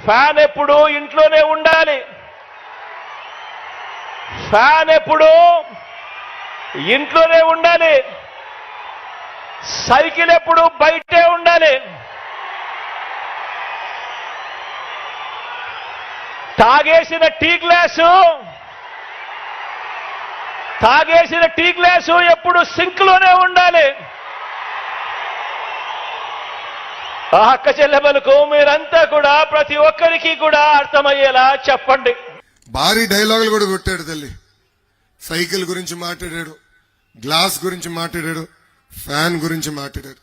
Fan ఎప్పుడు ఇంట్లోనే ఉండాలి. ఫ్యాన్ ఎప్పుడు ఇంట్లోనే ఉండాలి. సైకిల్ ఎప్పుడు బయటే ఉండాలి. తాగేసిన టీ గ్లాసు ఎప్పుడు సింక్లోనే ఉండాలి. అక్క చెల్లెమ్మలకు మీరంతా కూడా ప్రతి ఒక్కరికి కూడా అర్థమయ్యేలా చెప్పండి. భారీ డైలాగులు కూడా కొట్టాడు తల్లి. సైకిల్ గురించి మాట్లాడాడు, గ్లాస్ గురించి మాట్లాడాడు, ఫ్యాన్ గురించి మాట్లాడాడు.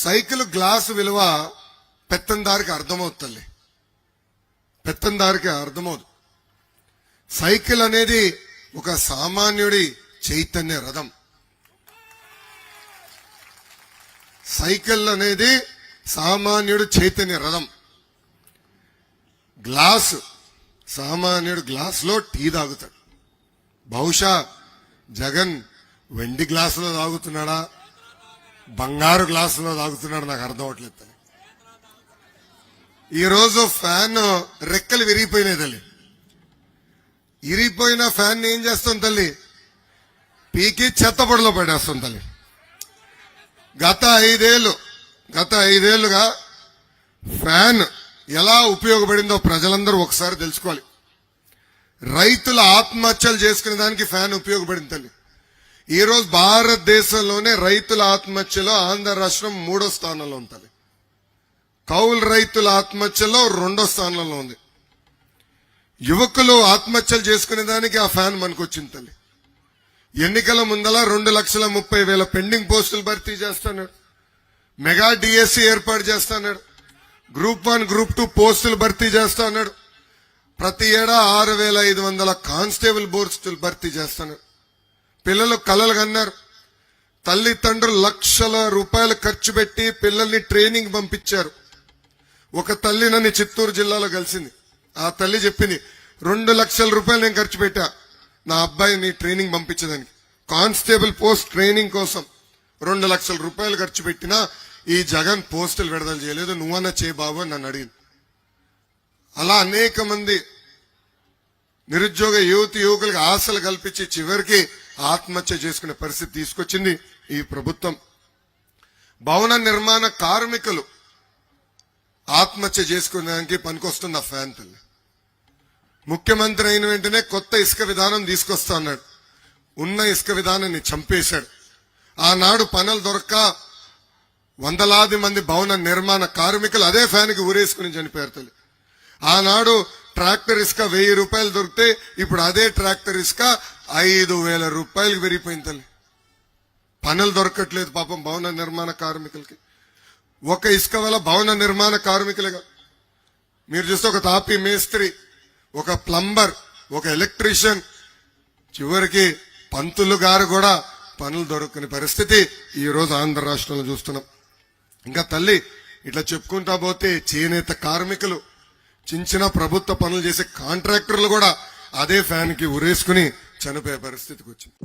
సైకిల్ గ్లాస్ విలువ పెత్తందారికి అర్థమవుతుంది తల్లి, పెత్తందారికి అర్థమవుతుంది. సైకిల్ అనేది ఒక సామాన్యుడి చైతన్య రథం. సైకిల్ అనేది సామాన్యుడు చైతన్య రథం. గ్లాసు సామాన్యుడు గ్లాసులో టీ తాగుతాడు. బహుశా జగన్ వెండి గ్లాసులో తాగుతున్నాడా, బంగారు గ్లాసులో తాగుతున్నాడు నాకు అర్థం అవట్లేదు. ఈరోజు ఫ్యాన్ రెక్కలు విరిగిపోయినాయి తల్లి. ఇరిగిపోయిన ఫ్యాన్ ఏం చేస్తాం తల్లి? పీకి చెత్తపొడిలో పడేస్తాం తల్లి. గత ఐదేళ్లుగా ఫ్యాన్ ఎలా ఉపయోగపడిందో ప్రజలందరూ ఒకసారి తెలుసుకోవాలి. రైతుల ఆత్మహత్యలు చేసుకునే దానికి ఫ్యాన్ ఉపయోగపడింది తల్లి. ఈరోజు భారతదేశంలోనే రైతుల ఆత్మహత్యలో ఆంధ్ర రాష్ట్రం 3వ స్థానంలో ఉంది. కౌలు రైతుల ఆత్మహత్యలో 2వ స్థానంలో ఉంది. యువకులు ఆత్మహత్యలు చేసుకునే దానికి ఆ ఫ్యాన్ మనకొచ్చింది తల్లి. ఎన్నికల ముందల 2,30,000 పెండింగ్ పోస్టులు భర్తీ చేస్తున్నాడు. మెగా డిఎస్సి ఏర్పాటు చేస్తున్నాడు. గ్రూప్ 1, గ్రూప్ 2 పోస్టులు భర్తీ చేస్తున్నాడు. ప్రతి ఏడా 6,500 కానిస్టేబుల్ పోస్టులు భర్తీ చేస్తున్నాడు. పిల్లలు కలలు కన్నారు. తల్లిదండ్రులు లక్షల రూపాయలు ఖర్చు పెట్టి పిల్లల్ని ట్రైనింగ్ పంపించారు. ఒక తల్లి నన్ను చిత్తూరు జిల్లాలో కలిసింది. ఆ తల్లి చెప్పింది, 2 లక్షల రూపాయలు నేను ఖర్చు పెట్టా నా అబ్బాయిని ట్రైనింగ్ పంపించడానికి. కానిస్టేబుల్ పోస్ట్ ట్రైనింగ్ కోసం 2 లక్షల రూపాయలు ఖర్చు పెట్టినా ఈ జగన్ పోస్టులు విడుదల చేయలేదు, నువ్వన్నా చేయి బాబు అని నన్ను అడిగింది. అలా అనేక మంది నిరుద్యోగ యువకులకు ఆశలు కల్పించి చివరికి ఆత్మహత్య చేసుకునే పరిస్థితి తీసుకొచ్చింది ఈ ప్రభుత్వం. భవన నిర్మాణ కార్మికులు ఆత్మహత్య చేసుకునేదానికి పనికొస్తుంది ఆ ఫ్యాన్ తల్లి. ముఖ్యమంత్రి అయిన వెంటనే కొత్త ఇసుక విధానం తీసుకొస్తా అన్నాడు. ఉన్న ఇసుక విధానాన్ని చంపేశాడు. ఆనాడు పనులు దొరక్క వందలాది మంది భవన నిర్మాణ కార్మికులు అదే ఫ్యాన్కి ఊరేసుకుని చనిపోయారు తల్లి. ఆనాడు ట్రాక్టర్ ఇసుక 1000 రూపాయలు దొరికితే ఇప్పుడు అదే ట్రాక్టర్ ఇసుక 5,000 రూపాయలకు పెరిగిపోయింది తల్లి. పనులు దొరకట్లేదు పాపం భవన నిర్మాణ కార్మికులకి. ఒక ఇసుక వల్ల భవన నిర్మాణ కార్మికులుగా మీరు చూస్తే ఒక తాపీ మేస్త్రి, ఒక ప్లంబర్, ఒక ఎలక్ట్రీషియన్, చివరికి పంతులు గారు కూడా పనులు దొరకని పరిస్థితి ఈ రోజు ఆంధ్ర రాష్ట్రంలో చూస్తున్నాం. ఇంకా తల్లి ఇట్లా చెప్పుకుంటా పోతే చేనేత కార్మికులు, చిన్న ప్రభుత్వ పనులు చేసే కాంట్రాక్టర్లు కూడా అదే ఫ్యాన్ కి ఉరేసుకుని చనిపోయే పరిస్థితికి వచ్చింది.